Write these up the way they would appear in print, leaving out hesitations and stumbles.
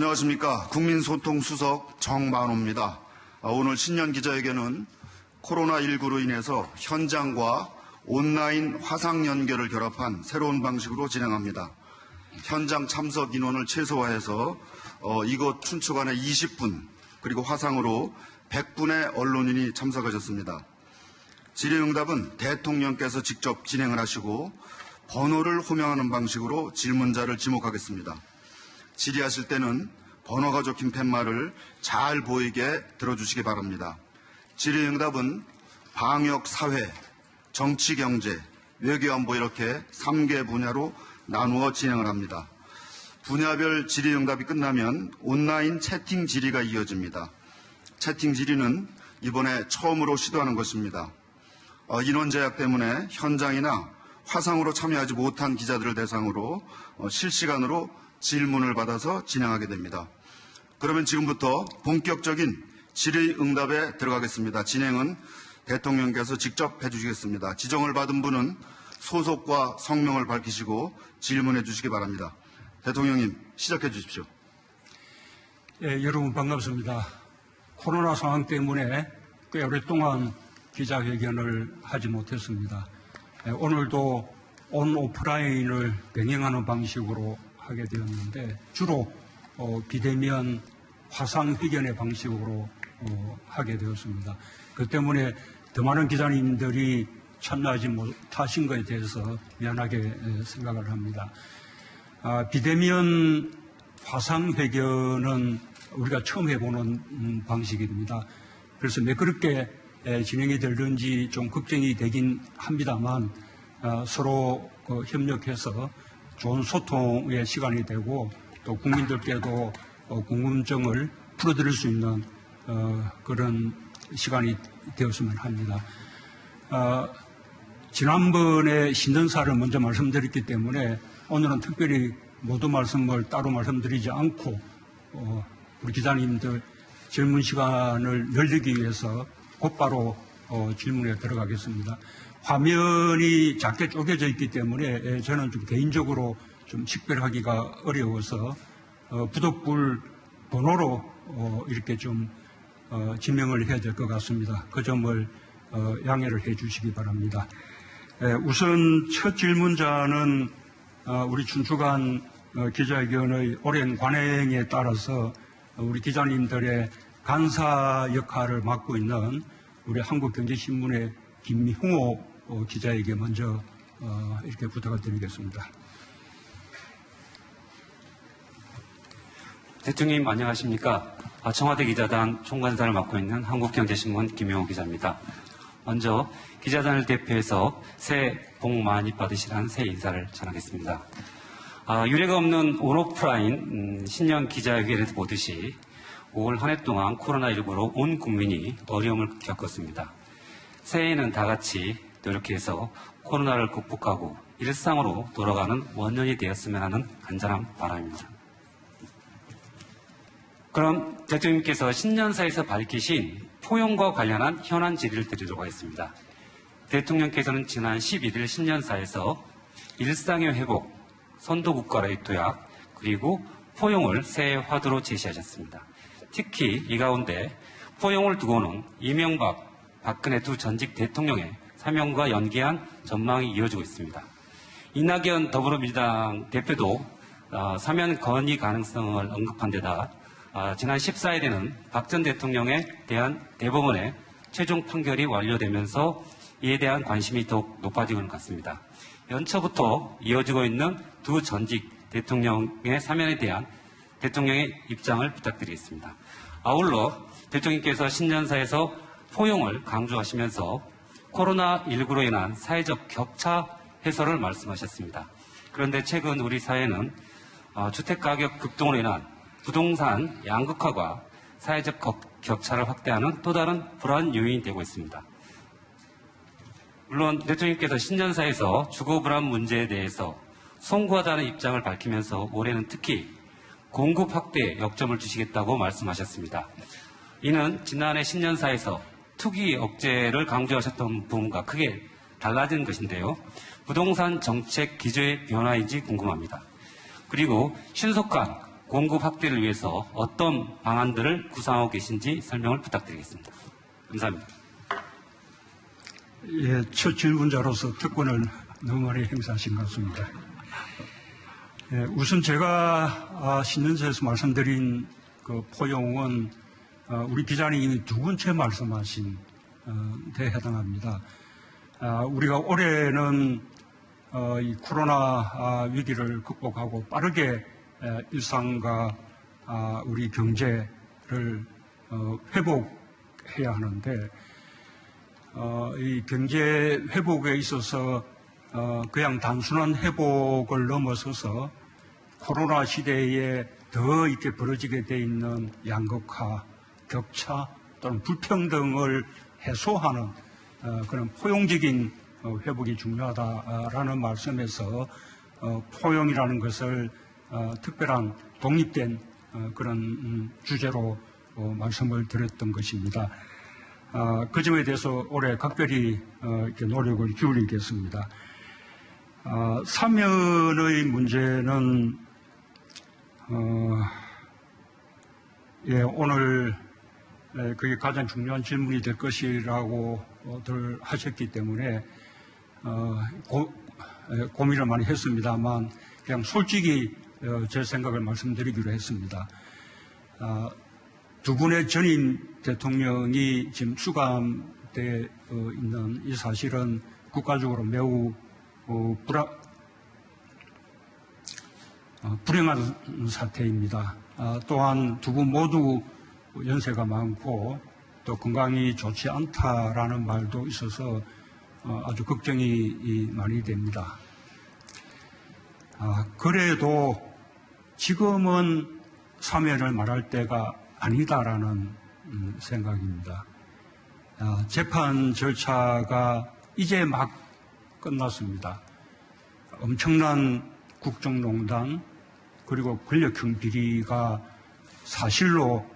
안녕하십니까. 국민소통수석 정만호입니다. 오늘 신년 기자회견은 코로나19로 인해서 현장과 온라인 화상 연결을 결합한 새로운 방식으로 진행합니다. 현장 참석 인원을 최소화해서 이곳 춘추관에 20분 그리고 화상으로 100분의 언론인이 참석하셨습니다. 질의응답은 대통령께서 직접 진행을 하시고 번호를 호명하는 방식으로 질문자를 지목하겠습니다. 질의하실 때는 번호가 적힌 팻말을 잘 보이게 들어주시기 바랍니다. 질의응답은 방역, 사회, 정치, 경제, 외교안보 이렇게 3개 분야로 나누어 진행을 합니다. 분야별 질의응답이 끝나면 온라인 채팅 질의가 이어집니다. 채팅 질의는 이번에 처음으로 시도하는 것입니다. 인원 제약 때문에 현장이나 화상으로 참여하지 못한 기자들을 대상으로 실시간으로 질문을 받아서 진행하게 됩니다. 그러면 지금부터 본격적인 질의응답에 들어가겠습니다. 진행은 대통령께서 직접 해주시겠습니다. 지정을 받은 분은 소속과 성명을 밝히시고 질문해 주시기 바랍니다. 대통령님 시작해 주십시오. 예, 여러분 반갑습니다. 코로나 상황 때문에 꽤 오랫동안 기자회견을 하지 못했습니다. 오늘도 온 오프라인을 병행하는 방식으로 하게 되었는데 주로 비대면 화상회견의 방식으로 하게 되었습니다. 그 때문에 더 많은 기자님들이 참여하지 못하신 것에 대해서 미안하게 생각을 합니다. 비대면 화상회견은 우리가 처음 해보는 방식입니다. 그래서 매끄럽게 진행이 될는지 좀 걱정이 되긴 합니다만 서로 협력해서 좋은 소통의 시간이 되고 또 국민들께도 궁금증을 풀어드릴 수 있는 그런 시간이 되었으면 합니다. 지난번에 신년사를 먼저 말씀드렸기 때문에 오늘은 특별히 모두 말씀을 따로 말씀드리지 않고 우리 기자님들 질문 시간을 늘리기 위해서 곧바로 질문에 들어가겠습니다. 화면이 작게 쪼개져 있기 때문에 저는 좀 개인적으로 좀 식별하기가 어려워서 부득불 번호로 이렇게 좀 지명을 해야 될 것 같습니다. 그 점을 양해를 해 주시기 바랍니다. 우선 첫 질문자는 우리 춘추관 기자회견의 오랜 관행에 따라서 우리 기자님들의 간사 역할을 맡고 있는 우리 한국경제신문의 김홍호 기자에게 먼저 이렇게 부탁을 드리겠습니다. 대통령님 안녕하십니까. 청와대 기자단 총괄사를 맡고 있는 한국경제신문 김용호 기자입니다. 먼저 기자단을 대표해서 새해 복 많이 받으시라는 새해 인사를 전하겠습니다. 유례가 없는 온오프라인 신년 기자회견에서 보듯이 올 한 해 동안 코로나19로 온 국민이 어려움을 겪었습니다. 새해에는 다 같이 노력해서 코로나를 극복하고 일상으로 돌아가는 원년이 되었으면 하는 간절한 바람입니다. 그럼 대통령님께서 신년사에서 밝히신 포용과 관련한 현안 질의를 드리도록 하겠습니다. 대통령께서는 지난 11일 신년사에서 일상의 회복, 선도국가로의 도약, 그리고 포용을 새해 화두로 제시하셨습니다. 특히 이 가운데 포용을 두고는 이명박, 박근혜 두 전직 대통령의 사명과 연계한 전망이 이어지고 있습니다. 이낙연 더불어민주당 대표도 사면 건의 가능성을 언급한 데다 지난 14일에는 박 전 대통령에 대한 대법원의 최종 판결이 완료되면서 이에 대한 관심이 더욱 높아지고 있는 것 같습니다. 연초부터 이어지고 있는 두 전직 대통령의 사면에 대한 대통령의 입장을 부탁드리겠습니다. 아울러 대통령께서 신년사에서 포용을 강조하시면서 코로나19로 인한 사회적 격차 해소를 말씀하셨습니다. 그런데 최근 우리 사회는 주택가격 급등으로 인한 부동산 양극화가 사회적 격차를 확대하는 또 다른 불안 요인이 되고 있습니다. 물론 대통령께서 신년사에서 주거 불안 문제에 대해서 송구하다는 입장을 밝히면서 올해는 특히 공급 확대에 역점을 두시겠다고 말씀하셨습니다. 이는 지난해 신년사에서 투기 억제를 강조하셨던 부분과 크게 달라진 것인데요. 부동산 정책 기조의 변화인지 궁금합니다. 그리고 신속한 공급 확대를 위해서 어떤 방안들을 구상하고 계신지 설명을 부탁드리겠습니다. 감사합니다. 예, 첫 질문자로서 특권을 너무 많이 행사하신 것 같습니다. 예, 우선 제가 신년사에서 말씀드린 그 포용은 우리 기자님이 두 번째 말씀하신 데 해당합니다. 우리가 올해는 이 코로나 위기를 극복하고 빠르게 일상과 우리 경제를 회복해야 하는데 이 경제 회복에 있어서 그냥 단순한 회복을 넘어서서 코로나 시대에 더 이렇게 벌어지게 돼 있는 양극화, 격차 또는 불평등을 해소하는 그런 포용적인 회복이 중요하다라는 말씀에서 포용이라는 것을 특별한 독립된 그런 주제로 말씀을 드렸던 것입니다. 그 점에 대해서 올해 각별히 이렇게 노력을 기울이겠습니다. 사면의 문제는 예, 오늘 그게 가장 중요한 질문이 될 것이라고들 하셨기 때문에 고민을 많이 했습니다만 그냥 솔직히 제 생각을 말씀드리기로 했습니다. 두 분의 전임 대통령이 지금 수감되어 있는 이 사실은 국가적으로 매우 불행한 사태입니다. 또한 두 분 모두 연세가 많고 또 건강이 좋지 않다라는 말도 있어서 아주 걱정이 많이 됩니다. 그래도 지금은 사면을 말할 때가 아니다라는 생각입니다. 재판 절차가 이제 막 끝났습니다. 엄청난 국정농단 그리고 권력형 비리가 사실로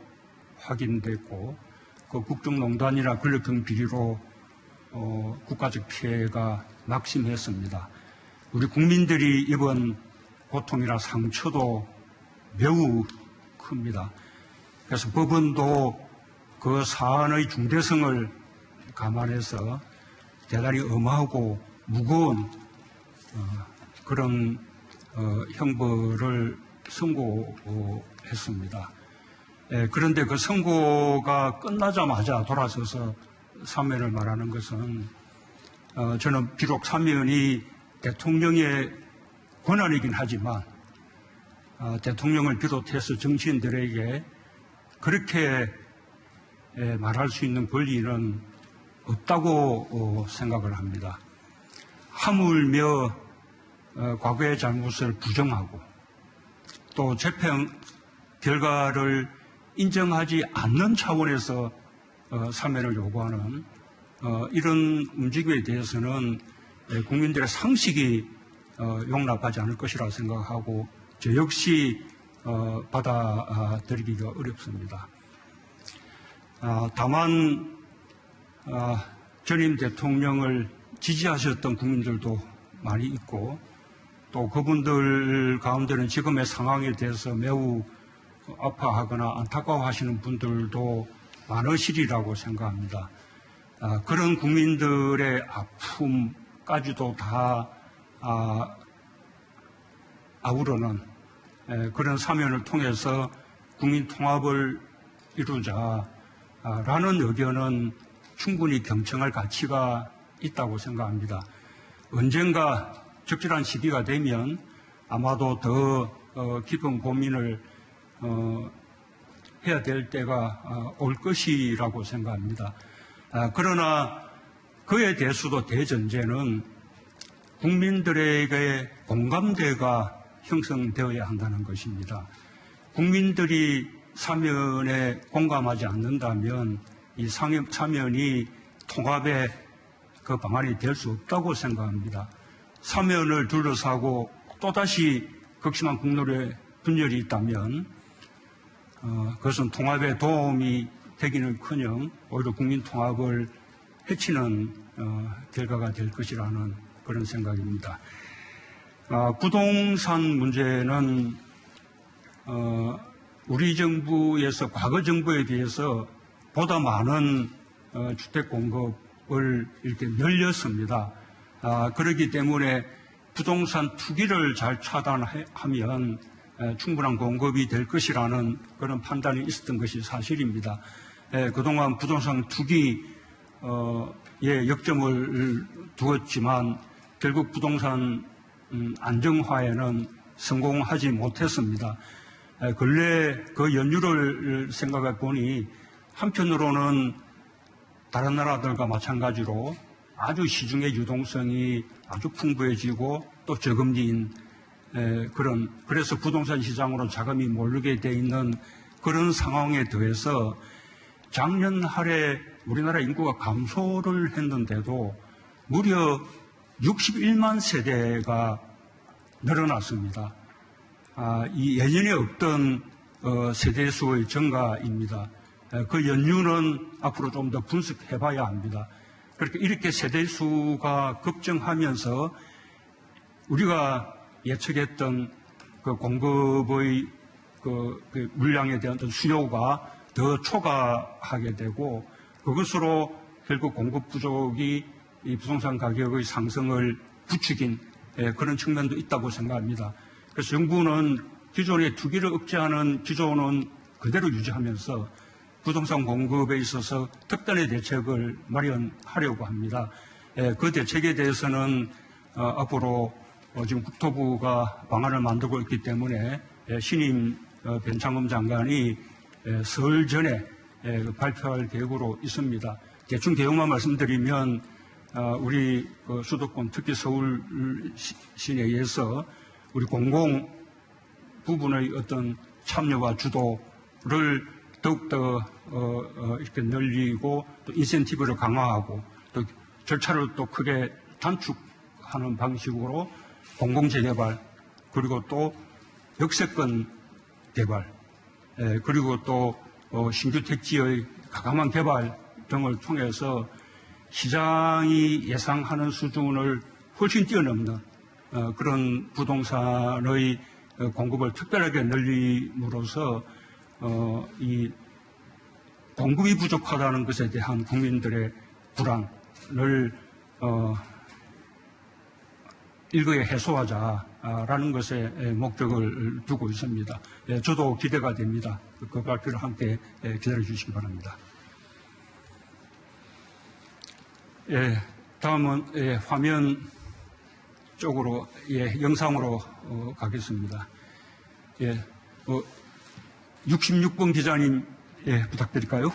확인됐고 그 국정농단이나 권력형 비리로 국가적 피해가 막심했습니다. 우리 국민들이 입은 고통이나 상처도 매우 큽니다. 그래서 법원도 그 사안의 중대성을 감안해서 대단히 엄하고 무거운 그런 형벌을 선고했습니다. 그런데 그 선고가 끝나자마자 돌아서서 사면을 말하는 것은 저는 비록 사면이 대통령의 권한이긴 하지만 대통령을 비롯해서 정치인들에게 그렇게 말할 수 있는 권리는 없다고 생각을 합니다. 하물며 과거의 잘못을 부정하고 또 재판 결과를 인정하지 않는 차원에서 사면을 요구하는 이런 움직임에 대해서는 국민들의 상식이 용납하지 않을 것이라 생각하고 저 역시 받아들이기가 어렵습니다. 다만 전임 대통령을 지지하셨던 국민들도 많이 있고 또 그분들 가운데는 지금의 상황에 대해서 매우 아파하거나 안타까워하시는 분들도 많으시리라고 생각합니다. 그런 국민들의 아픔까지도 다 아우르는 그런 사면을 통해서 국민 통합을 이루자라는 의견은 충분히 경청할 가치가 있다고 생각합니다. 언젠가 적절한 시기가 되면 아마도 더 깊은 고민을 해야 될 때가 올 것이라고 생각합니다. 그러나 그에 대해서도 대전제는 국민들에게 공감대가 형성되어야 한다는 것입니다. 국민들이 사면에 공감하지 않는다면 이 사면이 통합의 그 방안이 될 수 없다고 생각합니다. 사면을 둘러싸고 또다시 극심한 국론의 분열이 있다면 그것은 통합에 도움이 되기는커녕 오히려 국민 통합을 해치는 결과가 될 것이라는 그런 생각입니다. 부동산 문제는 우리 정부에서 과거 정부에 비해서 보다 많은 주택 공급을 이렇게 늘렸습니다. 그렇기 때문에 부동산 투기를 잘 차단하면 충분한 공급이 될 것이라는 그런 판단이 있었던 것이 사실입니다. 그동안 부동산 투기에 역점을 두었지만 결국 부동산 안정화에는 성공하지 못했습니다. 근래 그 연유를 생각해 보니 한편으로는 다른 나라들과 마찬가지로 아주 시중의 유동성이 아주 풍부해지고 또 저금리인 그래서 부동산 시장으로 자금이 몰리게 돼 있는 그런 상황에 더해서 작년 할해 우리나라 인구가 감소를 했는데도 무려 61만 세대가 늘어났습니다. 이 예전에 없던 세대수의 증가입니다. 그 연유는 앞으로 좀 더 분석해 봐야 합니다. 그렇게 이렇게 세대수가 급증하면서 우리가 예측했던 그 공급의 그 물량에 대한 어떤 수요가 더 초과하게 되고 그것으로 결국 공급 부족이 이 부동산 가격의 상승을 부추긴 그런 측면도 있다고 생각합니다. 그래서 정부는 기존의 투기를 억제하는 기조는 그대로 유지하면서 부동산 공급에 있어서 특단의 대책을 마련하려고 합니다. 그 대책에 대해서는 앞으로 지금 국토부가 방안을 만들고 있기 때문에 신임 변창흠 장관이 설 전에 발표할 계획으로 있습니다. 대충 내용만 말씀드리면 우리 수도권 특히 서울 시내에서 우리 공공 부분의 어떤 참여와 주도를 더욱더 이렇게 늘리고 또 인센티브를 강화하고 또 절차를 또 크게 단축하는 방식으로 공공재개발 그리고 또 역세권 개발 그리고 또 신규 택지의 가감한 개발 등을 통해서 시장이 예상하는 수준을 훨씬 뛰어넘는 그런 부동산의 공급을 특별하게 늘림으로써 이 공급이 부족하다는 것에 대한 국민들의 불안을 일거에 해소하자라는 것에 목적을 두고 있습니다. 저도 기대가 됩니다. 그 발표를 함께 기다려 주시기 바랍니다. 다음은 화면 쪽으로 영상으로 가겠습니다. 66번 기자님 부탁드릴까요?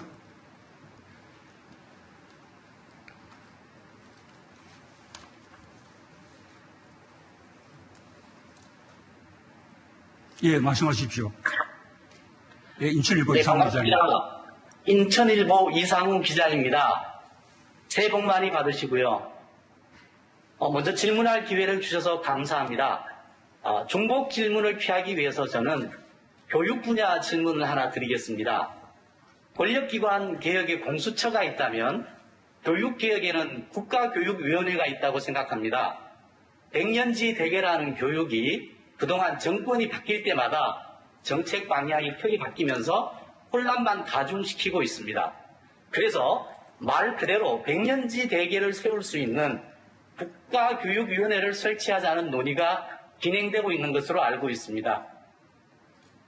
말씀하십시오. 인천일보 이상훈 기자님. 인천일보 이상훈 기자입니다. 새해 복 많이 받으시고요. 먼저 질문할 기회를 주셔서 감사합니다. 중복 질문을 피하기 위해서 저는 교육 분야 질문을 하나 드리겠습니다. 권력기관 개혁에 공수처가 있다면 교육개혁에는 국가교육위원회가 있다고 생각합니다. 100년지 대계라는 교육이 그동안 정권이 바뀔 때마다 정책 방향이 크게 바뀌면서 혼란만 가중시키고 있습니다. 그래서 말 그대로 100년지 대계를 세울 수 있는 국가교육위원회를 설치하자는 논의가 진행되고 있는 것으로 알고 있습니다.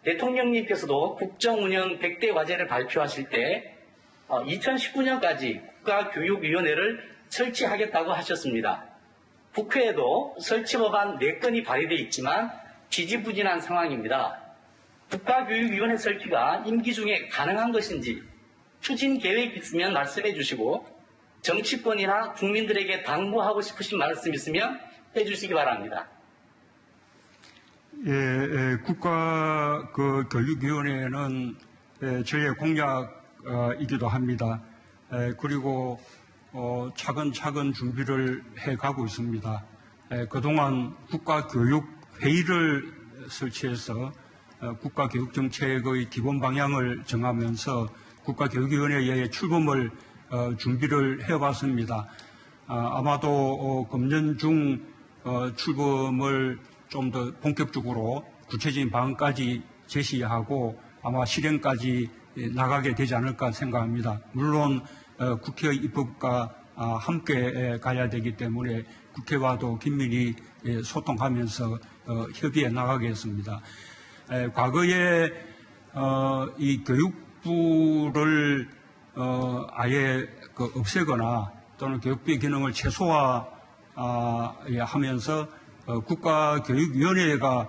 대통령님께서도 국정운영 100대 과제를 발표하실 때 2019년까지 국가교육위원회를 설치하겠다고 하셨습니다. 국회에도 설치법안 4건이 발의되어 있지만 지지부진한 상황입니다. 국가교육위원회 설치가 임기 중에 가능한 것인지 추진 계획이 있으면 말씀해 주시고 정치권이나 국민들에게 당부하고 싶으신 말씀 있으면 해 주시기 바랍니다. 국가교육위원회는 저희의 공약이기도 합니다. 그리고 차근차근 준비를 해가고 있습니다. 그동안 국가교육회의를 설치해서 국가교육정책의 기본 방향을 정하면서 국가교육위원회의 출범을 준비를 해왔습니다. 아마도 금년 중 출범을 좀 더 본격적으로 구체적인 방안까지 제시하고 아마 실행까지 나가게 되지 않을까 생각합니다. 물론 국회의 입법과 함께 가야 되기 때문에 국회와도 긴밀히 소통하면서 협의해 나가겠습니다. 과거에 이 교육부를 아예 없애거나 또는 교육부의 기능을 최소화하면서 국가교육위원회가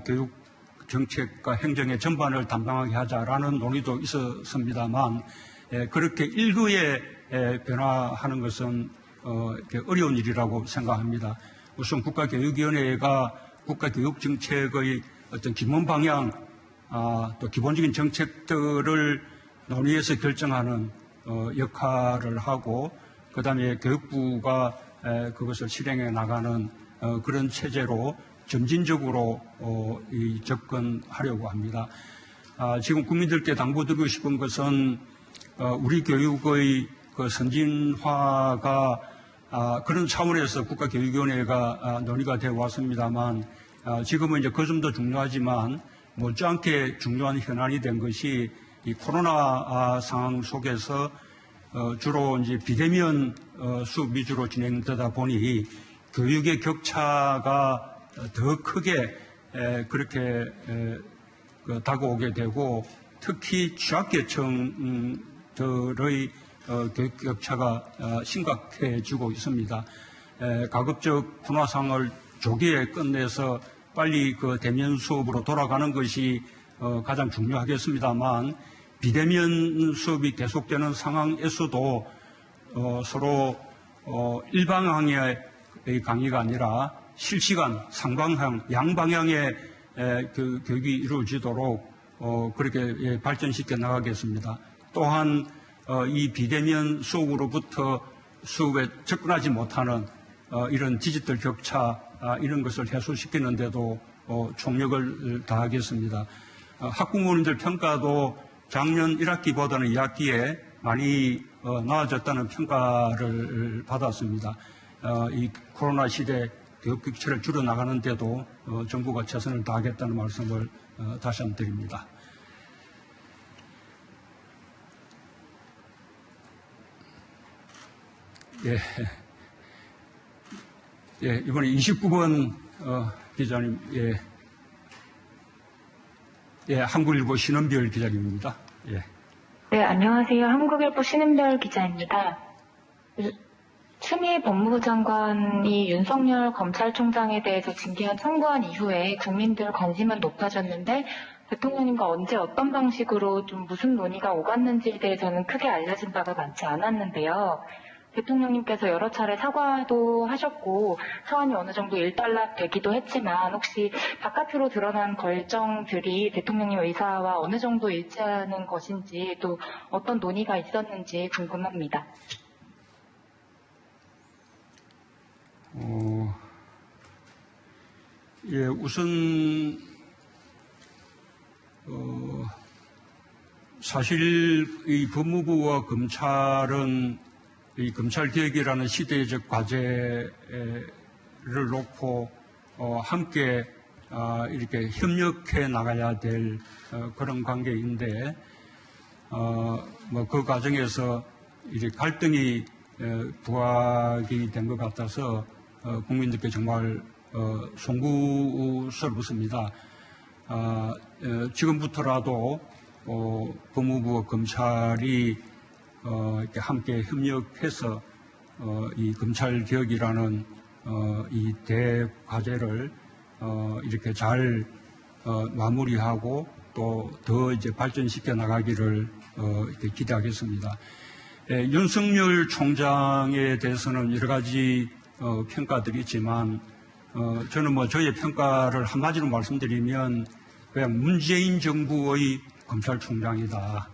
교육 정책과 행정의 전반을 담당하게 하자라는 논의도 있었습니다만 그렇게 일부에 변화하는 것은 어려운 일이라고 생각합니다. 우선 국가교육위원회가 국가교육정책의 어떤 기본 방향, 또 기본적인 정책들을 논의해서 결정하는 역할을 하고 그다음에 교육부가 그것을 실행해 나가는 그런 체제로 점진적으로 접근하려고 합니다. 지금 국민들께 당부드리고 싶은 것은 우리 교육의 그 선진화가 그런 차원에서 국가교육위원회가 논의가 되어 왔습니다만 지금은 이제 그 점도 중요하지만 못지않게 중요한 현안이 된 것이 이 코로나 상황 속에서 주로 이제 비대면 수업 위주로 진행되다 보니 교육의 격차가 더 크게 그렇게 다가오게 되고 특히 취약계층들의 교육 격차가 심각해지고 있습니다. 가급적 코로나 상황을 조기에 끝내서 빨리 그 대면 수업으로 돌아가는 것이 가장 중요하겠습니다만 비대면 수업이 계속되는 상황에서도 서로 일방향의 강의가 아니라 실시간, 상방향, 양방향의 그 교육이 이루어지도록 그렇게 발전시켜 나가겠습니다. 또한 이 비대면 수업으로부터 수업에 접근하지 못하는 이런 디지털 격차 이런 것을 해소시키는 데도 총력을 다하겠습니다. 학부모님들 평가도 작년 1학기보다는 2학기에 많이 나아졌다는 평가를 받았습니다. 이 코로나 시대 교육 격차를 줄여나가는 데도 정부가 최선을 다하겠다는 말씀을 다시 한번 드립니다. 이번에 29번 기자님, 한국일보 신은별 기자님입니다. 네, 안녕하세요. 한국일보 신은별 기자입니다. 추미애 법무부 장관이 윤석열 검찰총장에 대해서 징계안 청구한 이후에 국민들 관심은 높아졌는데 대통령님과 언제 어떤 방식으로 좀 무슨 논의가 오갔는지에 대해서는 크게 알려진 바가 많지 않았는데요. 대통령님께서 여러 차례 사과도 하셨고 사안이 어느 정도 일단락되기도 했지만 혹시 바깥으로 드러난 결정들이 대통령님 의사와 어느 정도 일치하는 것인지 또 어떤 논의가 있었는지 궁금합니다. 우선 사실 이 법무부와 검찰은 이 검찰개혁이라는 시대적 과제를 놓고 함께 이렇게 협력해 나가야 될 그런 관계인데 그 과정에서 이제 갈등이 부각이 된 것 같아서 국민들께 정말 송구스럽습니다. 지금부터라도 법무부와 검찰이 이렇게 함께 협력해서 이 검찰 개혁이라는 이 대과제를 이렇게 잘 마무리하고 또 더 이제 발전시켜 나가기를 이렇게 기대하겠습니다. 윤석열 총장에 대해서는 여러 가지 평가들이 있지만 저는 저의 평가를 한마디로 말씀드리면 그냥 문재인 정부의 검찰총장이다.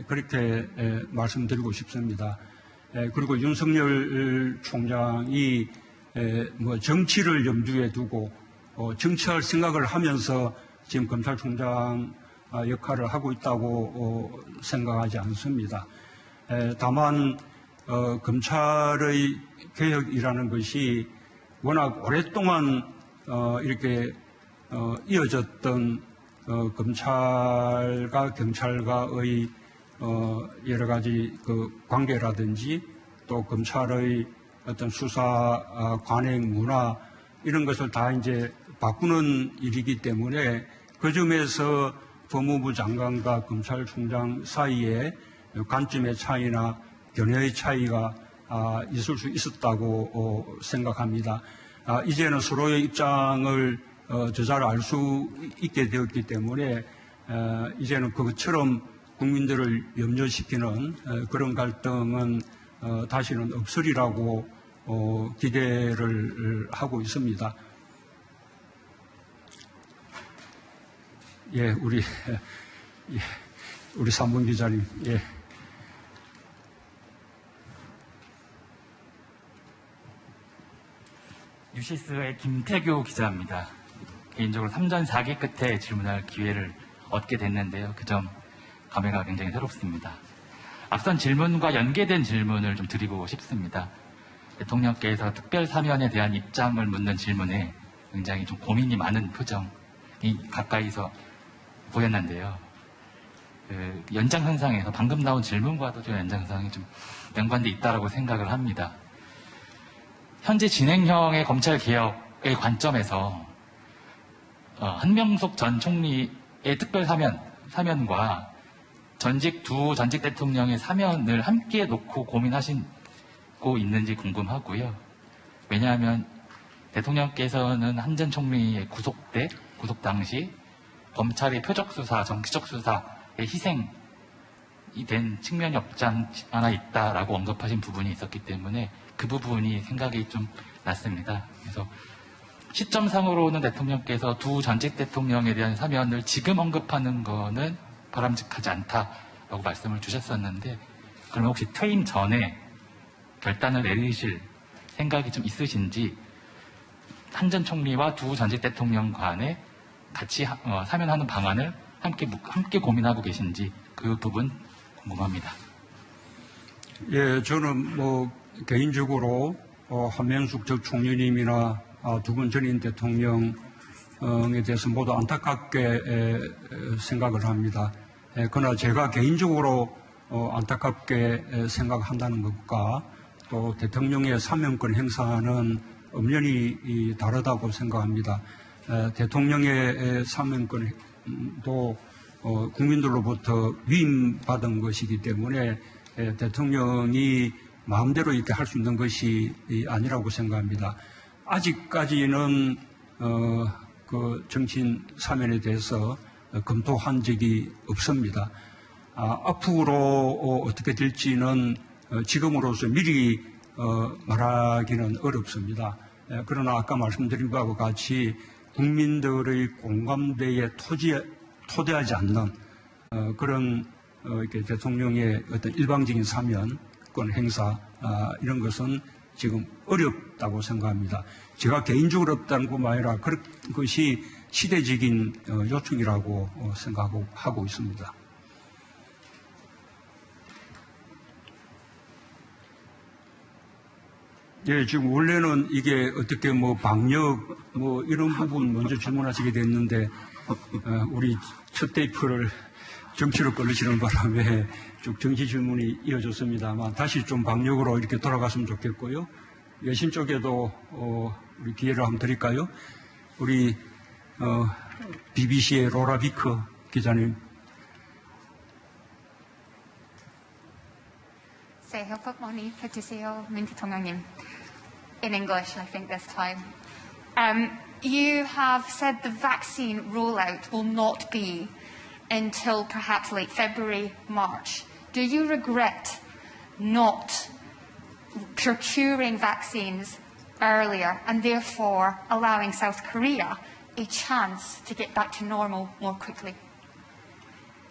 그렇게 말씀드리고 싶습니다. 그리고 윤석열 총장이 정치를 염두에 두고 정치할 생각을 하면서 지금 검찰총장 역할을 하고 있다고 생각하지 않습니다. 다만 검찰의 개혁이라는 것이 워낙 오랫동안 이렇게 이어졌던 검찰과 경찰과의 여러 가지 그 관계라든지 또 검찰의 어떤 수사 관행 문화 이런 것을 다 이제 바꾸는 일이기 때문에 그 점에서 법무부 장관과 검찰총장 사이에 관점의 차이나 견해의 차이가 있을 수 있었다고 생각합니다. 이제는 서로의 입장을 잘 알 수 있게 되었기 때문에 이제는 그것처럼 국민들을 염려시키는 그런 갈등은 다시는 없으리라고 기대를 하고 있습니다. 예, 우리 3분 기자님, 예. 뉴시스의 김태규 기자입니다. 개인적으로 3전 4기 끝에 질문할 기회를 얻게 됐는데요. 그 점 감회가 굉장히 새롭습니다. 앞선 질문과 연계된 질문을 좀 드리고 싶습니다. 대통령께서 특별 사면에 대한 입장을 묻는 질문에 굉장히 좀 고민이 많은 표정이 가까이서 보였는데요. 그 연장선상에서 방금 나온 질문과도 좀 연장선상이 좀 연관돼 있다라고 생각을 합니다. 현재 진행형의 검찰 개혁의 관점에서 한명숙 전 총리의 특별 사면과 두 전직 대통령의 사면을 함께 놓고 고민하시고 있는지 궁금하고요. 왜냐하면 대통령께서는 한 전 총리의 구속 당시 검찰의 표적 수사, 정치적 수사에 희생이 된 측면이 없지 않아 있다라고 언급하신 부분이 있었기 때문에 그 부분이 생각이 좀 났습니다. 그래서 시점상으로는 대통령께서 두 전직 대통령에 대한 사면을 지금 언급하는 거는 바람직하지 않다라고 말씀을 주셨었는데, 그러면 혹시 퇴임 전에 결단을 내리실 생각이 좀 있으신지, 한 전 총리와 두 전직 대통령 간에 같이 사면하는 방안을 함께 고민하고 계신지 그 부분 궁금합니다. 예, 저는 개인적으로 한명숙 전 총리님이나 두 분 전임 대통령에 대해서 모두 안타깝게 생각을 합니다. 그러나 제가 개인적으로 안타깝게 생각한다는 것과 또 대통령의 사면권 행사는 엄연히 다르다고 생각합니다. 대통령의 사면권도 국민들로부터 위임받은 것이기 때문에 대통령이 마음대로 이렇게 할 수 있는 것이 아니라고 생각합니다. 아직까지는 그 정치인 사면에 대해서 검토한 적이 없습니다. 앞으로 어떻게 될지는 지금으로서 미리 말하기는 어렵습니다. 그러나 아까 말씀드린 바와 같이 국민들의 공감대에 토대하지 않는 그런 이렇게 대통령의 어떤 일방적인 사면권 행사 이런 것은 지금 어렵다고 생각합니다. 제가 개인적으로 없다는 것만 아니라 그것이 시대적인 요청이라고 생각하고 있습니다. 예, 지금 원래는 이게 어떻게 방역 이런 부분 먼저 질문하시게 됐는데 우리 첫 테이프를 정치로 끌으시는 바람에 쭉 정치 질문이 이어졌습니다만 다시 좀 방역으로 이렇게 돌아갔으면 좋겠고요. 외신 쪽에도 우리 기회를 한번 드릴까요? 우리 BBC의 로라 비커 기자님. 새해복많이 받으세요, 문 대통령님. In English, I think this time. You have said the vaccine rollout will not be until perhaps late February, March. Do you regret not procuring vaccines earlier and therefore allowing South Korea a chance to get back to normal more quickly?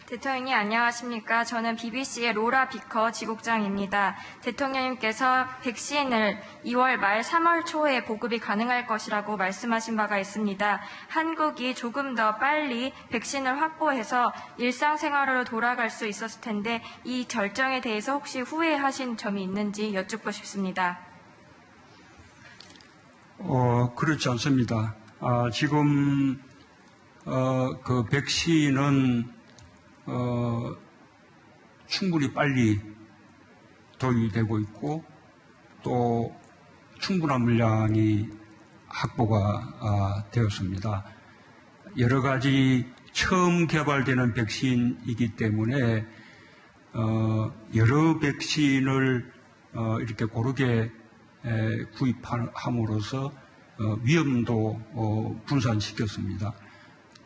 대통령님 안녕하십니까? 저는 BBC의 로라 비커 지국장입니다. 대통령님께서 백신을 2월 말 3월 초에 보급이 가능할 것이라고 말씀하신 바가 있습니다. 한국이 조금 더 빨리 백신을 확보해서 일상생활로 돌아갈 수 있었을 텐데 이 결정에 대해서 혹시 후회하신 점이 있는지 여쭙고 싶습니다. 그렇지 않습니다. 지금 그 백신은 충분히 빨리 도입되고 있고 또 충분한 물량이 확보가 되었습니다. 여러 가지 처음 개발되는 백신이기 때문에 여러 백신을 이렇게 고르게 구입함으로써 위험도 분산시켰습니다.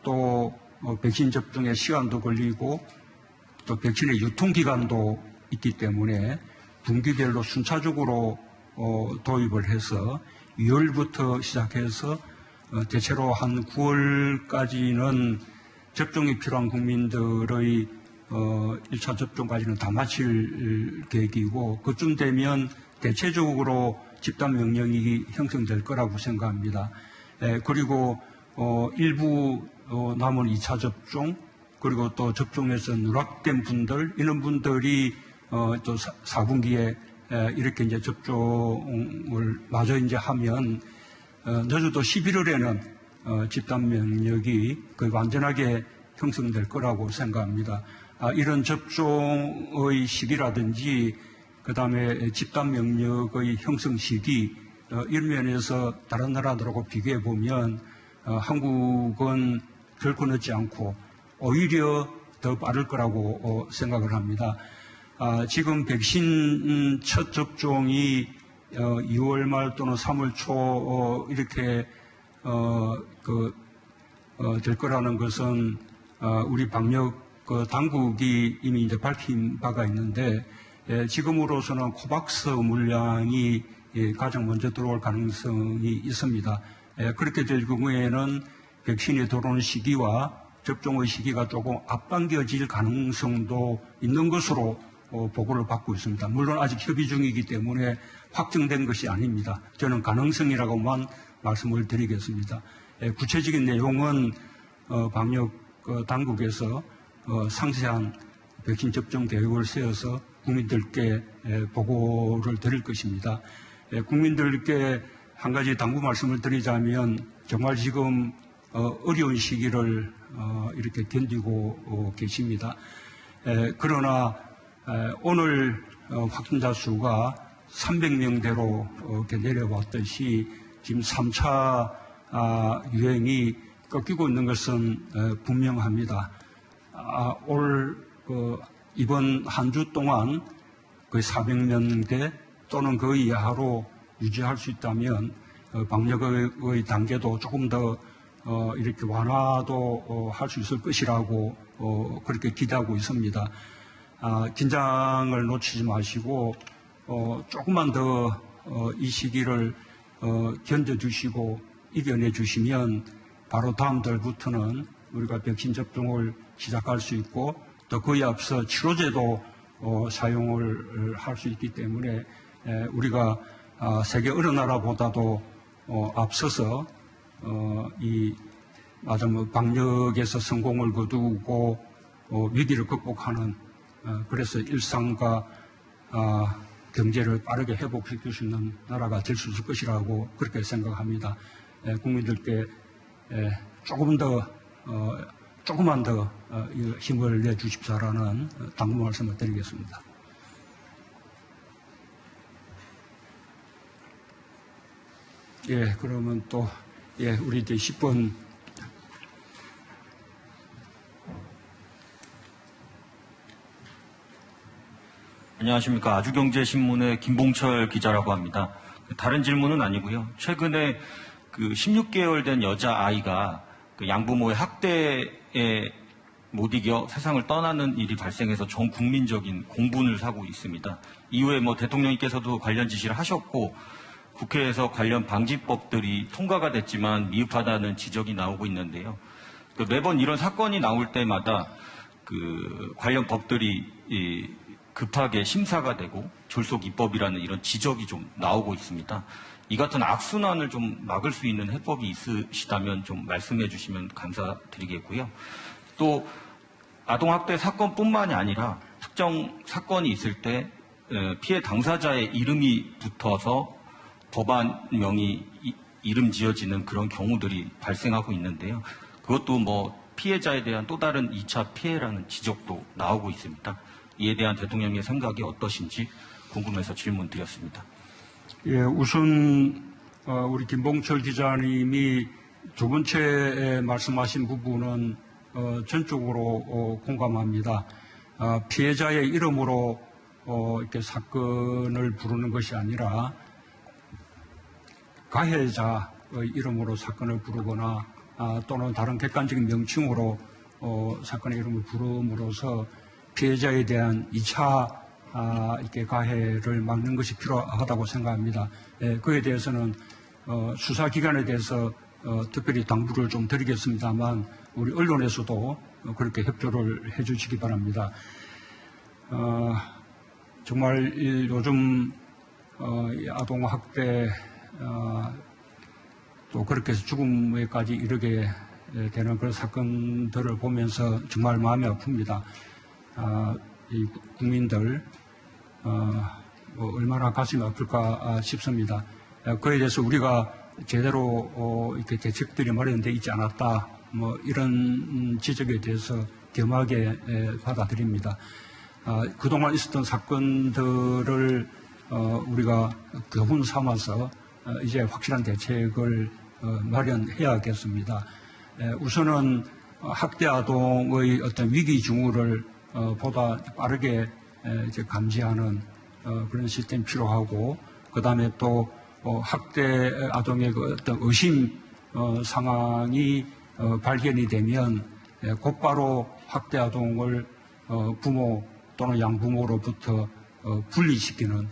또 백신 접종에 시간도 걸리고 또 백신의 유통기간도 있기 때문에 분기별로 순차적으로 도입을 해서 2월부터 시작해서 대체로 한 9월까지는 접종이 필요한 국민들의 1차 접종까지는 다 마칠 계획이고 그쯤 되면 대체적으로 집단 면역이 형성될 거라고 생각합니다. 그리고 일부 남은 2차 접종 그리고 또 접종에서 누락된 분들 이런 분들이 또 4분기에 이렇게 이제 접종을 마저 이제 하면 늦어도 11월에는 집단 면역이 거의 완전하게 형성될 거라고 생각합니다. 이런 접종의 시기라든지 그다음에 집단 면역의 형성 시기 이런 면에서 다른 나라들하고 비교해 보면 한국은 결코 늦지 않고 오히려 더 빠를 거라고 생각을 합니다. 지금 백신 첫 접종이 2월 말 또는 3월 초 이렇게 될 거라는 것은 우리 방역 당국이 이미 이제 밝힌 바가 있는데 지금으로서는 코박스 물량이 가장 먼저 들어올 가능성이 있습니다. 그렇게 될 경우에는 백신이 들어오는 시기와 접종의 시기가 조금 앞당겨질 가능성도 있는 것으로 보고를 받고 있습니다. 물론 아직 협의 중이기 때문에 확정된 것이 아닙니다. 저는 가능성이라고만 말씀을 드리겠습니다. 구체적인 내용은 방역 당국에서 상세한 백신 접종 계획을 세워서 국민들께 보고를 드릴 것입니다. 국민들께 한 가지 당부 말씀을 드리자면 정말 지금 어려운 시기를 이렇게 견디고 계십니다. 그러나 오늘 확진자 수가 300명대로 이렇게 내려왔듯이 지금 3차 유행이 꺾이고 있는 것은 분명합니다. 이번 한 주 동안 거의 400명대 또는 그 이하로 유지할 수 있다면 방역의 단계도 조금 더 이렇게 완화도 할 수 있을 것이라고 그렇게 기대하고 있습니다. 긴장을 놓치지 마시고 조금만 더 이 시기를 견뎌주시고 이겨내 주시면 바로 다음 달부터는 우리가 백신 접종을 시작할 수 있고 또 그에 앞서 치료제도 사용을 할 수 있기 때문에 우리가 세계 어느 나라보다도 앞서서 방역에서 성공을 거두고 위기를 극복하는 그래서 일상과 경제를 빠르게 회복시킬 수 있는 나라가 될 수 있을 것이라고 그렇게 생각합니다. 국민들께 조금만 더 힘을 내주십사라는 당부 말씀을 드리겠습니다. 그러면 또 우리 이제 10분 안녕하십니까. 아주경제신문의 김봉철 기자라고 합니다. 다른 질문은 아니고요. 최근에 그 16개월 된 여자아이가 그 양부모의 학대에 못 이겨 세상을 떠나는 일이 발생해서 전 국민적인 공분을 사고 있습니다. 이후에 대통령님께서도 관련 지시를 하셨고 국회에서 관련 방지법들이 통과가 됐지만 미흡하다는 지적이 나오고 있는데요. 매번 이런 사건이 나올 때마다 그 관련 법들이 급하게 심사가 되고 졸속 입법이라는 이런 지적이 좀 나오고 있습니다. 이 같은 악순환을 좀 막을 수 있는 해법이 있으시다면 좀 말씀해 주시면 감사드리겠고요. 또 아동학대 사건뿐만이 아니라 특정 사건이 있을 때 피해 당사자의 이름이 붙어서 법안명이 이름 지어지는 그런 경우들이 발생하고 있는데요. 그것도 뭐 피해자에 대한 또 다른 2차 피해라는 지적도 나오고 있습니다. 이에 대한 대통령의 생각이 어떠신지 궁금해서 질문 드렸습니다. 예, 우선 우리 김봉철 기자님이 두 번째 말씀하신 부분은 전적으로 공감합니다. 피해자의 이름으로 이렇게 사건을 부르는 것이 아니라 가해자의 이름으로 사건을 부르거나 또는 다른 객관적인 명칭으로 사건의 이름을 부름으로써 피해자에 대한 2차 이렇게 가해를 막는 것이 필요하다고 생각합니다. 그에 대해서는 수사기관에 대해서 특별히 당부를 좀 드리겠습니다만 우리 언론에서도 그렇게 협조를 해주시기 바랍니다. 정말 요즘 아동학대 또 그렇게 해서 죽음에까지 이르게 되는 그런 사건들을 보면서 정말 마음이 아픕니다. 이 국민들 뭐 얼마나 가슴이 아플까 싶습니다. 그에 대해서 우리가 제대로 이렇게 대책들이 마련되어 있지 않았다. 뭐 이런 지적에 대해서 겸하게 받아들입니다. 그동안 있었던 사건들을 우리가 교훈 삼아서 이제 확실한 대책을 마련해야겠습니다. 우선은 학대 아동의 어떤 위기 징후를 보다 빠르게 이제 감지하는 그런 시스템이 필요하고, 그 다음에 또 학대 아동의 그 어떤 의심 상황이 발견이 되면 곧바로 학대 아동을 부모 또는 양부모로부터 분리시키는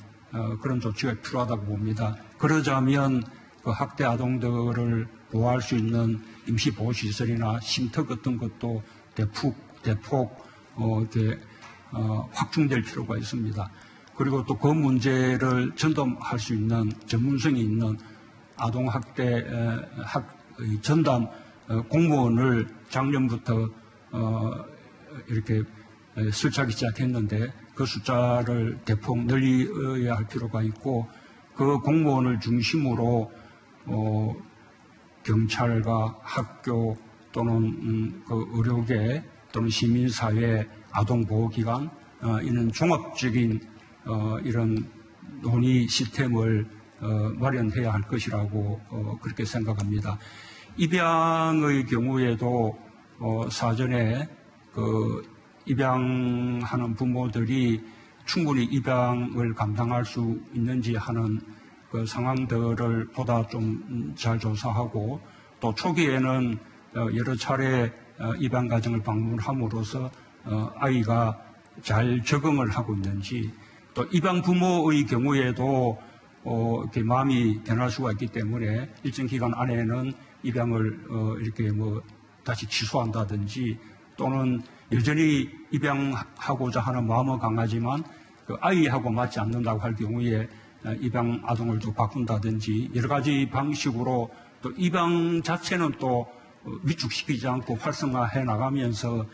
그런 조치가 필요하다고 봅니다. 그러자면 그 학대 아동들을 보호할 수 있는 임시보호시설이나 쉼터 같은 것도 대폭 이렇게 확충될 필요가 있습니다. 그리고 또 그 문제를 전담할 수 있는 전문성이 있는 아동학대 전담 공무원을 작년부터 이렇게 설치하기 시작했는데 그 숫자를 대폭 늘려야 할 필요가 있고, 그 공무원을 중심으로 경찰과 학교 또는 그 의료계 또는 시민사회, 아동보호기관 이런 종합적인 이런 논의 시스템을 마련해야 할 것이라고 그렇게 생각합니다. 입양의 경우에도 사전에 그 입양하는 부모들이 충분히 입양을 감당할 수 있는지 하는 그 상황들을 보다 좀 잘 조사하고, 또 초기에는 여러 차례 입양 가정을 방문함으로써 아이가 잘 적응을 하고 있는지, 또 입양 부모의 경우에도 이렇게 마음이 변할 수가 있기 때문에 일정 기간 안에는 입양을 이렇게 뭐 다시 취소한다든지, 또는 여전히 입양하고자 하는 마음은 강하지만 그 아이하고 맞지 않는다고 할 경우에 입양 아동을 또 바꾼다든지, 여러 가지 방식으로 또 입양 자체는 또 위축시키지 않고 활성화해 나가면서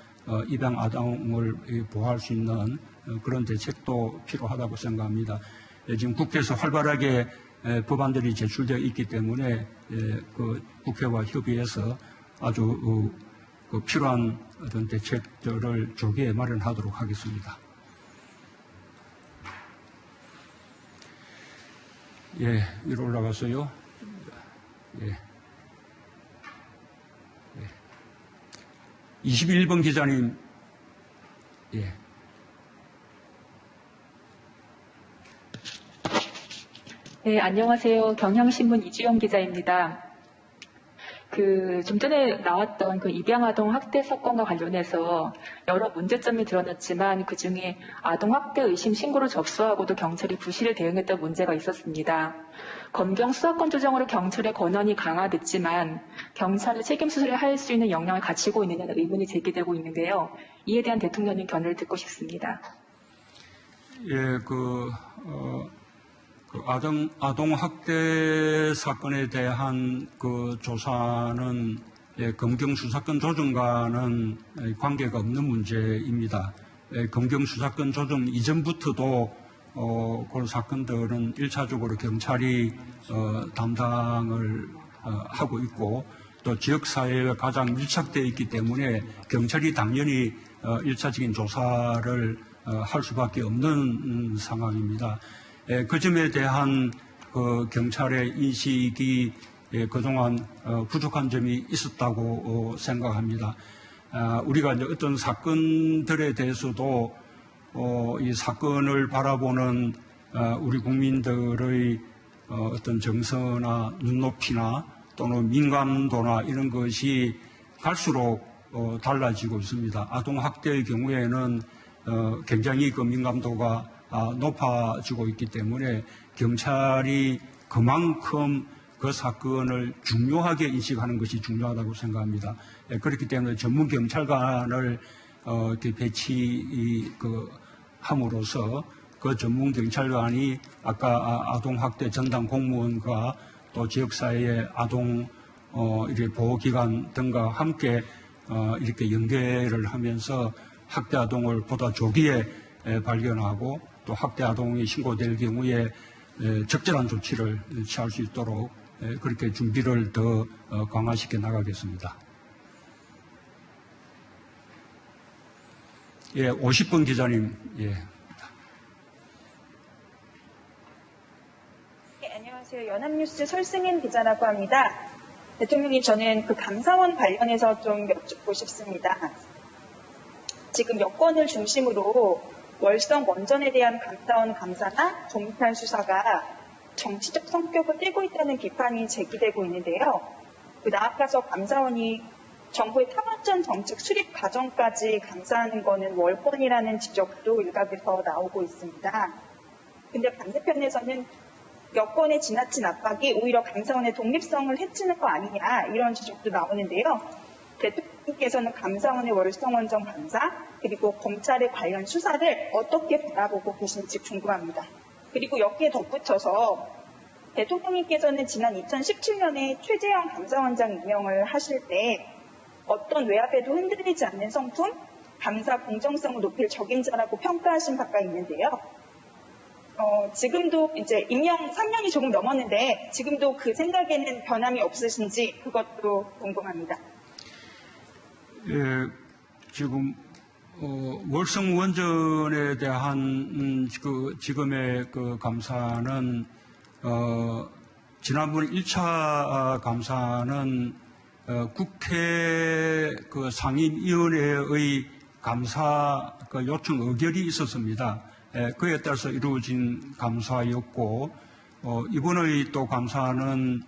입양 아동을 보호할 수 있는 그런 대책도 필요하다고 생각합니다. 지금 국회에서 활발하게 법안들이 제출되어 있기 때문에 그 국회와 협의해서 아주 그 필요한 어떤 대책들을 조기에 마련하도록 하겠습니다. 예, 위로 올라가서요. 예. 21번 기자님. 예. 네, 안녕하세요. 경향신문 이주영 기자입니다. 좀 전에 나왔던 그 입양아동 학대 사건과 관련해서 여러 문제점이 드러났지만 그 중에 아동학대 의심 신고를 접수하고도 경찰이 부실히 대응했던 문제가 있었습니다. 검경 수사권 조정으로 경찰의 권한이 강화됐지만 경찰의 책임 수사를 할 수 있는 역량을 갖추고 있느냐는 의문이 제기되고 있는데요. 이에 대한 대통령님 견해를 듣고 싶습니다. 예, 아동 학대 사건에 대한 그 조사는 검경 수사권 조정과는 관계가 없는 문제입니다. 검경 수사권 조정 이전부터도 그런 사건들은 1차적으로 경찰이 담당을 하고 있고, 또 지역사회가 가장 밀착되어 있기 때문에 경찰이 당연히 1차적인 조사를 할 수밖에 없는 상황입니다. 그 점에 대한 그 경찰의 인식이 그동안 부족한 점이 있었다고 생각합니다. 우리가 이제 어떤 사건들에 대해서도 이 사건을 바라보는 우리 국민들의 어떤 정서나 눈높이나 또는 민감도나 이런 것이 갈수록 달라지고 있습니다. 아동학대의 경우에는 굉장히 그 민감도가 높아지고 있기 때문에 경찰이 그만큼 그 사건을 중요하게 인식하는 것이 중요하다고 생각합니다. 그렇기 때문에 전문 경찰관을 이렇게 배치함으로써 그 전문 경찰관이 아까 아동학대 전담 공무원과 또 지역사회의 아동 보호기관 등과 함께 이렇게 연계를 하면서 학대 아동을 보다 조기에 발견하고 또 학대 아동이 신고될 경우에 적절한 조치를 취할 수 있도록 그렇게 준비를 더 강화시켜 나가겠습니다. 예, 50번 기자님. 예. 네, 안녕하세요. 연합뉴스 설승인 기자라고 합니다. 대통령님, 저는 그 감사원 관련해서 좀 여쭙고 싶습니다. 지금 여권을 중심으로 월성 원전에 대한 감사원 감사나 검찰 수사가 정치적 성격을 띠고 있다는 비판이 제기되고 있는데요. 나아가서 감사원이 정부의 탈원전 정책 수립 과정까지 감사하는 것은 월권이라는 지적도 일각에서 나오고 있습니다. 근데 반대편에서는 여권의 지나친 압박이 오히려 감사원의 독립성을 해치는 거 아니냐 이런 지적도 나오는데요. 대통령께서는 감사원의 월성원전 감사 그리고 검찰의 관련 수사를 어떻게 바라보고 계신지 궁금합니다. 그리고 여기에 덧붙여서 대통령님께서는 지난 2017년에 최재형 감사원장 임명을 하실 때 어떤 외압에도 흔들리지 않는 성품, 감사 공정성을 높일 적임자라고 평가하신 바가 있는데요. 지금도 이제 임명 3년이 조금 넘었는데 지금도 그 생각에는 변함이 없으신지 그것도 궁금합니다. 예, 지금 월성 원전에 대한 그 지금의 그 감사는 지난번 1차 감사는 국회 그 상임위원회의 감사 그 요청 의결이 있었습니다. 그에 따라서 이루어진 감사였고 이번의 또 감사는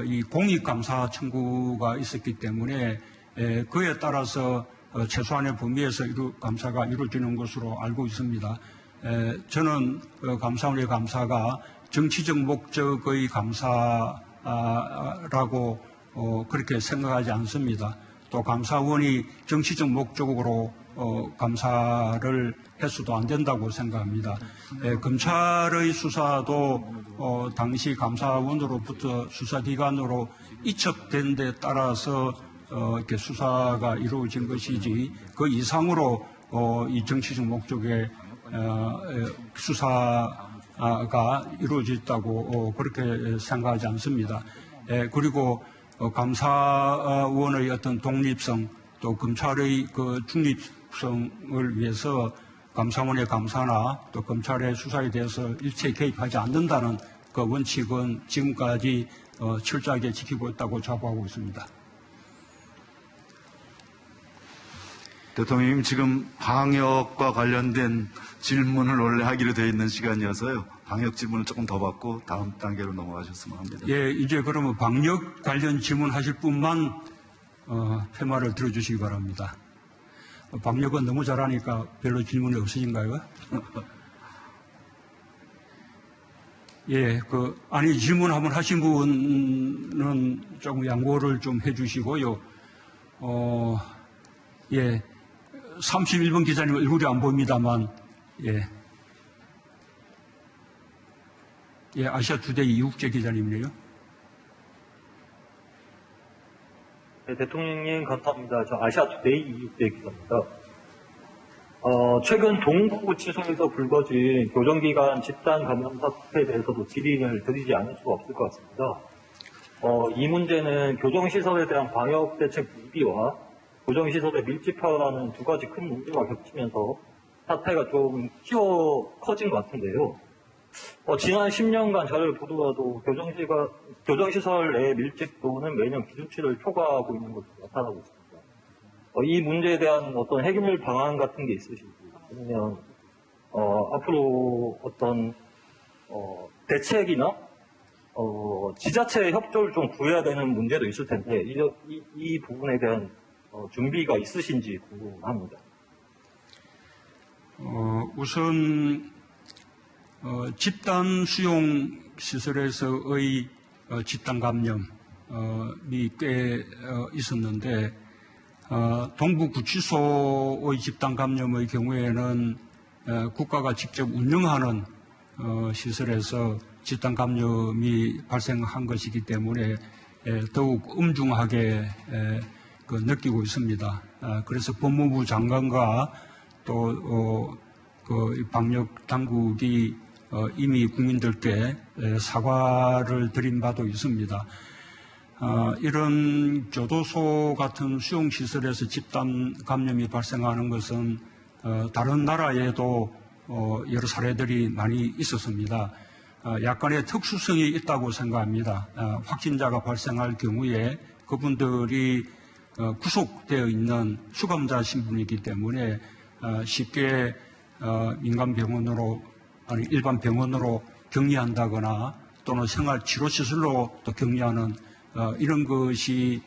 이 공익감사 청구가 있었기 때문에 그에 따라서 최소한의 범위에서 감사가 이루어지는 것으로 알고 있습니다. 저는 감사원의 감사가 정치적 목적의 감사라고 그렇게 생각하지 않습니다. 또 감사원이 정치적 목적으로 감사를 해서도 안 된다고 생각합니다. 검찰의 수사도 당시 감사원으로부터 수사기관으로 이첩된 데 따라서 이렇게 수사가 이루어진 것이지 그 이상으로 이 정치적 목적의 수사가 이루어졌다고 그렇게 생각하지 않습니다. 그리고 감사원의 어떤 독립성 또 검찰의 그 중립성을 위해서 감사원의 감사나 또 검찰의 수사에 대해서 일체 개입하지 않는다는 그 원칙은 지금까지 철저하게 지키고 있다고 자부하고 있습니다. 대통령님, 지금 방역과 관련된 질문을 원래 하기로 되어 있는 시간이어서요. 방역 질문을 조금 더 받고 다음 단계로 넘어가셨으면 합니다. 예, 이제 그러면 방역 관련 질문하실 분만 폐마를 들어주시기 바랍니다. 방역은 너무 잘하니까 별로 질문이 없으신가요? 예, 아니, 질문 한번 하신 분은 조금 양보를 좀 해주시고요. 예, 31번 기자님 얼굴이 안 보입니다만, 예. 예, 아시아 투데이 이국재 기자님이네요. 네, 대통령님 감사합니다. 저 아시아투데이 이국재 기자입니다. 최근 동부구치소에서 불거진 교정기관 집단 감염 사태에 대해서도 질의를 드리지 않을 수가 없을 것 같습니다. 이 문제는 교정시설에 대한 방역대책 미비와 교정시설의 밀집화라는 두 가지 큰 문제가 겹치면서 사태가 좀 커진 것 같은데요. 지난 10년간 자료를 보더라도 교정시설 내 밀집도는 매년 기준치를 초과하고 있는 것으로 나타나고 있습니다. 이 문제에 대한 어떤 해결 방안 같은 게 있으신지, 아니면 앞으로 어떤 대책이나 지자체의 협조를 좀 구해야 되는 문제도 있을 텐데 이 부분에 대한 준비가 있으신지 궁금합니다. 우선 집단 수용 시설에서의 집단 감염이 꽤 있었는데 동부구치소의 집단 감염의 경우에는 국가가 직접 운영하는 시설에서 집단 감염이 발생한 것이기 때문에 더욱 엄중하게 느끼고 있습니다. 그래서 법무부 장관과 또 방역 당국이 이미 국민들께 사과를 드린 바도 있습니다. 이런 교도소 같은 수용시설에서 집단 감염이 발생하는 것은 다른 나라에도 여러 사례들이 많이 있었습니다. 약간의 특수성이 있다고 생각합니다. 확진자가 발생할 경우에 그분들이 구속되어 있는 수감자 신분이기 때문에 쉽게 민간 병원으로 아니 일반 병원으로 격리한다거나 또는 생활치료시설로 또 격리하는 이런 것이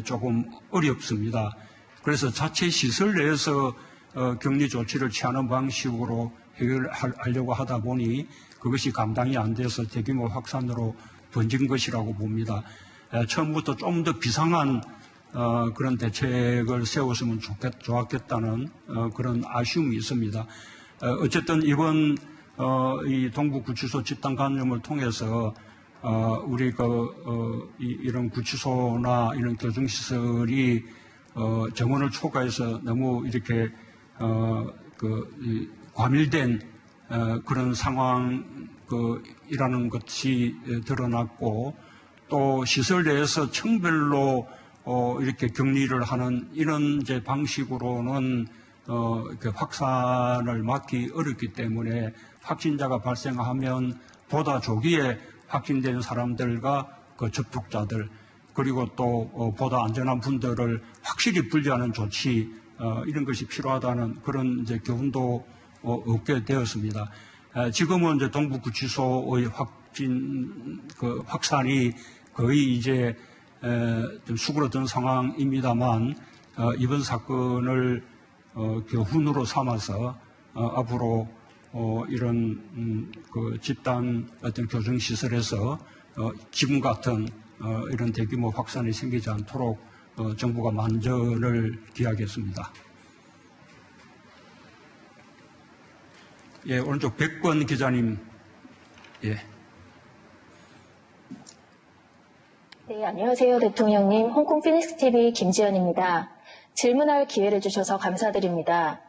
조금 어렵습니다. 그래서 자체 시설 내에서 격리 조치를 취하는 방식으로 해결하려고 하다 보니 그것이 감당이 안 돼서 대규모 확산으로 번진 것이라고 봅니다. 처음부터 좀 더 비상한 그런 대책을 세웠으면 좋았겠다는 그런 아쉬움이 있습니다. 어쨌든 이번 이 동부구치소 집단 감염을 통해서 우리 이런 구치소나 이런 교정시설이 정원을 초과해서 너무 이렇게 과밀된 그런 상황이라는 것이 드러났고 또 시설 내에서 층별로 이렇게 격리를 하는 이런 이제 방식으로는 확산을 막기 어렵기 때문에 확진자가 발생하면 보다 조기에 확진된 사람들과 그 접촉자들 그리고 또 보다 안전한 분들을 확실히 분리하는 조치 이런 것이 필요하다는 그런 이제 교훈도 얻게 되었습니다. 지금은 이제 동부구치소의 확산이 거의 이제 좀 수그러든 상황입니다만 이번 사건을 교훈으로 삼아서 앞으로 이런 그 집단 어떤 교정시설에서 지금 같은 이런 대규모 확산이 생기지 않도록 정부가 만전을 기하겠습니다. 예, 오른쪽 100번 기자님. 예. 네, 안녕하세요, 대통령님. 홍콩 피닉스TV 김지연입니다. 질문할 기회를 주셔서 감사드립니다.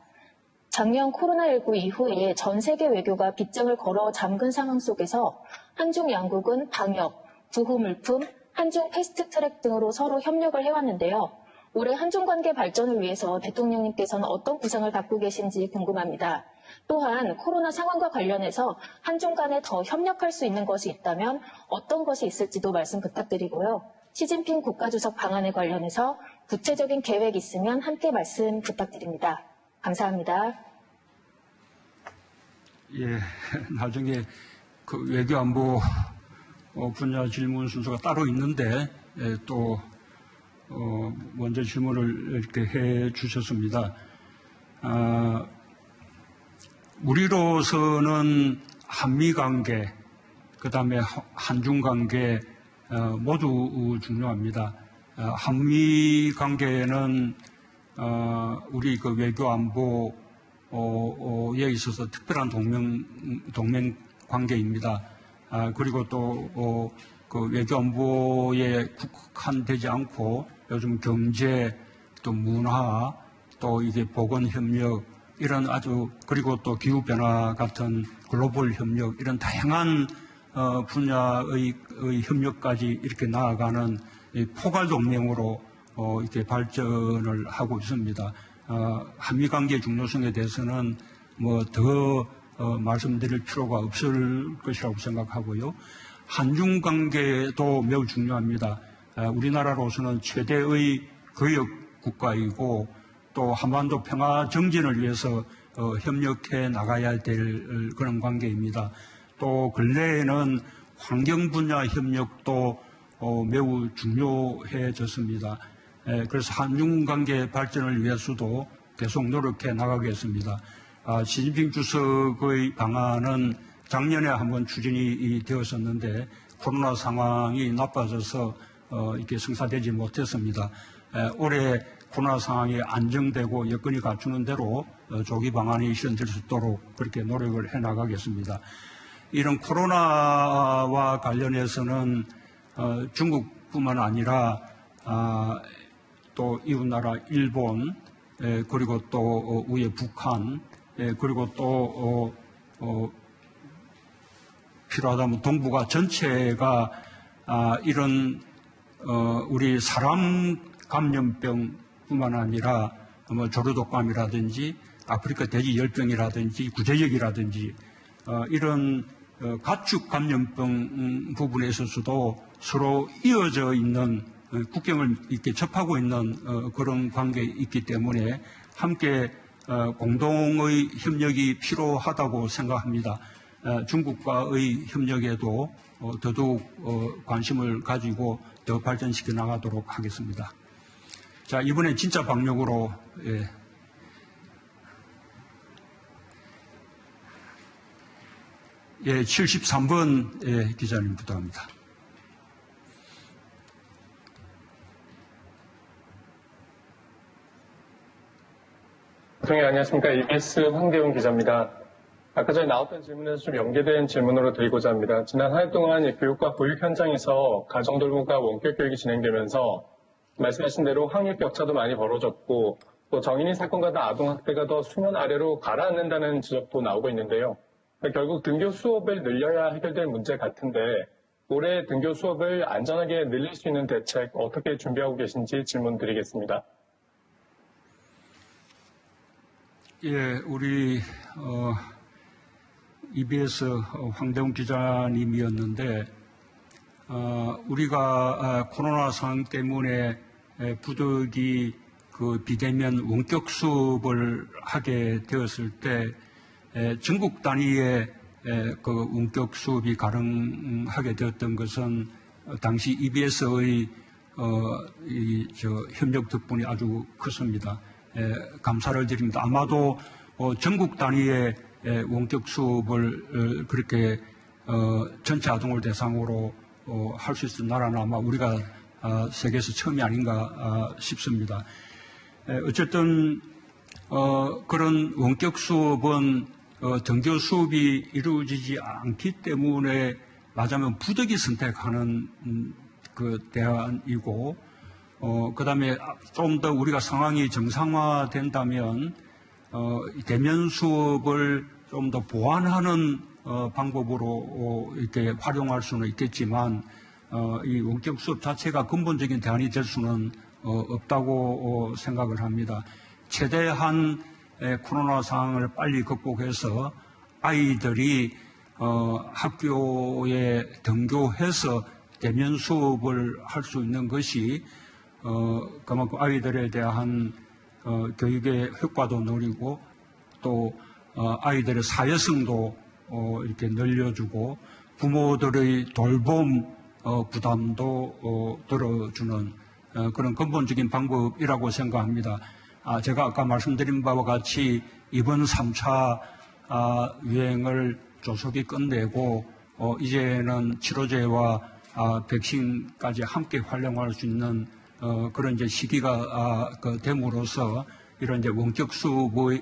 작년 코로나19 이후에 전 세계 외교가 빗장을 걸어 잠근 상황 속에서 한중 양국은 방역, 구호 물품, 한중 패스트트랙 등으로 서로 협력을 해왔는데요. 올해 한중 관계 발전을 위해서 대통령님께서는 어떤 구상을 갖고 계신지 궁금합니다. 또한 코로나 상황과 관련해서 한중 간에 더 협력할 수 있는 것이 있다면 어떤 것이 있을지도 말씀 부탁드리고요. 시진핑 국가주석 방안에 관련해서 구체적인 계획 있으면 함께 말씀 부탁드립니다. 감사합니다. 예, 나중에 그 외교안보 분야 질문 순서가 따로 있는데 또 먼저 질문을 이렇게 해 주셨습니다. 우리로서는 한미 관계, 그 다음에 한중 관계 모두 중요합니다. 한미 관계는 우리 그 외교 안보에 있어서 특별한 동맹 관계입니다. 그리고 또 그 외교 안보에 국한되지 않고 요즘 경제, 또 문화, 또 이게 보건 협력 이런 아주 그리고 또 기후 변화 같은 글로벌 협력 이런 다양한 분야의 협력까지 이렇게 나아가는 이 포괄동맹으로 이렇게 발전을 하고 있습니다. 한미 관계 중요성에 대해서는 뭐 더 말씀드릴 필요가 없을 것이라고 생각하고요. 한중 관계도 매우 중요합니다. 우리나라로서는 최대의 교역 국가이고 또 한반도 평화 정진을 위해서 협력해 나가야 될 그런 관계입니다. 또 근래에는 환경 분야 협력도 매우 중요해졌습니다. 그래서 한중 관계 발전을 위해서도 계속 노력해 나가겠습니다. 시진핑 주석의 방안은 작년에 한번 추진이 되었었는데 코로나 상황이 나빠져서 이렇게 성사되지 못했습니다. 올해 코로나 상황이 안정되고 여건이 갖추는 대로 조기 방안이 실현될 수 있도록 그렇게 노력을 해나가겠습니다. 이런 코로나와 관련해서는 중국뿐만 아니라 또 이웃나라 일본 그리고 또 위에 북한 그리고 또 필요하다면 동북아 전체가 이런 우리 사람 감염병뿐만 아니라 뭐 조류독감이라든지 아프리카 돼지 열병이라든지 구제역이라든지 이런 가축 감염병 부분에 있어서도 서로 이어져 있는 국경을 이렇게 접하고 있는 그런 관계에 있기 때문에 함께 공동의 협력이 필요하다고 생각합니다. 중국과의 협력에도 더더욱 관심을 가지고 더 발전시켜 나가도록 하겠습니다. 자, 이번엔 진짜 방역으로 예, 73번 기자님 부탁합니다. 대통령 안녕하십니까. EBS 황대웅 기자입니다. 아까 전에 나왔던 질문에서 좀 연계된 질문으로 드리고자 합니다. 지난 한 해 동안 교육과 보육 현장에서 가정 돌보가 원격 교육이 진행되면서 말씀하신 대로 학력 격차도 많이 벌어졌고 또 정인이 사건과 아동 학대가 더 수면 아래로 가라앉는다는 지적도 나오고 있는데요. 결국 등교 수업을 늘려야 해결될 문제 같은데 올해 등교 수업을 안전하게 늘릴 수 있는 대책 어떻게 준비하고 계신지 질문 드리겠습니다. 예, 우리 EBS 황대웅 기자님이었는데 우리가 코로나 상황 때문에 부득이 그 비대면 원격 수업을 하게 되었을 때 전국 단위의 그 원격 수업이 가능하게 되었던 것은 당시 EBS의 협력 덕분이 아주 컸습니다. 감사를 드립니다. 아마도 전국 단위의 원격 수업을 그렇게 전체 아동을 대상으로 할 수 있는 나라는 아마 우리가 세계에서 처음이 아닌가 싶습니다. 어쨌든 그런 원격 수업은 등교 수업이 이루어지지 않기 때문에 맞으면 부득이 선택하는 그 대안이고 그다음에 좀 더 우리가 상황이 정상화된다면 대면 수업을 좀 더 보완하는 방법으로 이렇게 활용할 수는 있겠지만 이 원격 수업 자체가 근본적인 대안이 될 수는 없다고 생각을 합니다. 최대한 코로나 상황을 빨리 극복해서 아이들이 학교에 등교해서 대면 수업을 할 수 있는 것이 그만큼 아이들에 대한 교육의 효과도 누리고 또 아이들의 사회성도 이렇게 늘려주고 부모들의 돌봄 부담도 덜어주는 그런 근본적인 방법이라고 생각합니다. 제가 아까 말씀드린 바와 같이 이번 3차 유행을 조속히 끝내고 이제는 치료제와 백신까지 함께 활용할 수 있는 그런 이제 시기가 됨으로써 이런 이제 원격 수업이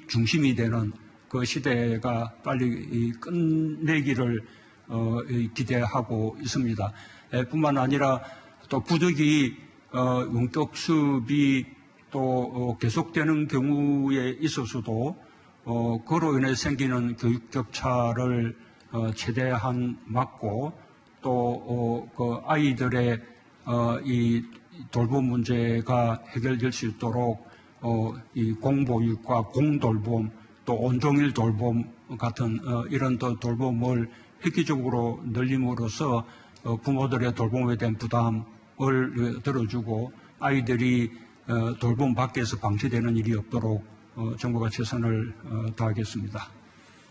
중심이 되는 그 시대가 빨리 끝내기를 기대하고 있습니다. 뿐만 아니라 또 부득이 원격 수업이 또 계속되는 경우에 있어서도 그로 인해 생기는 교육 격차를 최대한 막고 또 그 아이들의 이 돌봄 문제가 해결될 수 있도록 이 공보육과 공돌봄 또 온종일 돌봄 같은 이런 돌봄을 획기적으로 늘림으로써 부모들의 돌봄에 대한 부담을 들어주고 아이들이 돌봄 밖에서 방치되는 일이 없도록 정부가 최선을 다하겠습니다.